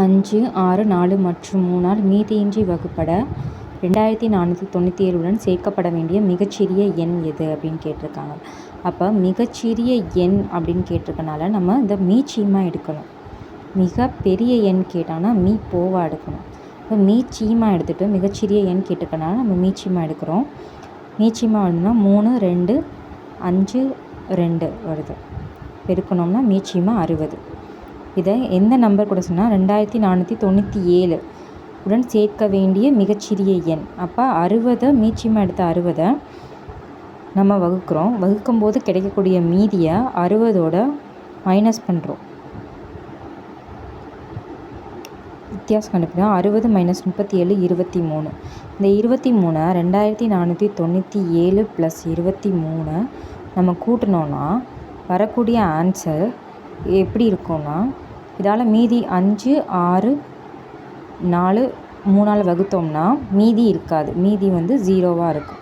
5, 6, 4 மற்றும் 3ஆல் மீதியின்றி வகுப்பட 2497 உடன் சேர்க்கப்பட வேண்டிய மிகச்சிறிய எண் எது அப்படின்னு கேட்டிருக்காங்க. அப்போ மிகச்சிறிய எண் அப்படின்னு கேட்டிருக்கனால நம்ம இந்த மீச்சீமா எடுக்கணும். மிக பெரிய எண் கேட்டாங்கன்னா போவா எடுக்கணும். இப்போ மீச்சீமா எடுத்துகிட்டு மிகச்சிறிய எண் கேட்டிருக்கனால நம்ம மீச்சீமா எடுக்கிறோம். மீச்சீமா வருதுன்னா 3, 2, 5, 2 வருது. பெருக்கணும்னா மீச்சீமா 60. இதை எந்த நம்பர் கூட சொன்னால் 2497 உடன் சேர்க்க வேண்டிய மிகச்சிறிய எண். அப்போ 60 மீச்சீமா எடுத்த 60 நம்ம வகுக்கிறோம். வகுக்கும்போது கிடைக்கக்கூடிய மீதியை 60ஓட மைனஸ் பண்ணுறோம். வித்தியாசம் கண்டுபிடிக்கிறோம். 60 - 37 23. இந்த 23 2497 + 23 நம்ம கூட்டினோன்னா வரக்கூடிய ஆன்சர் எப்படி இருக்கும்னா, இதால் மீதி 5, 6, 4, 3ஆல் வகுத்தோம்னா மீதி இருக்காது. மீதி 0வாக இருக்கும்.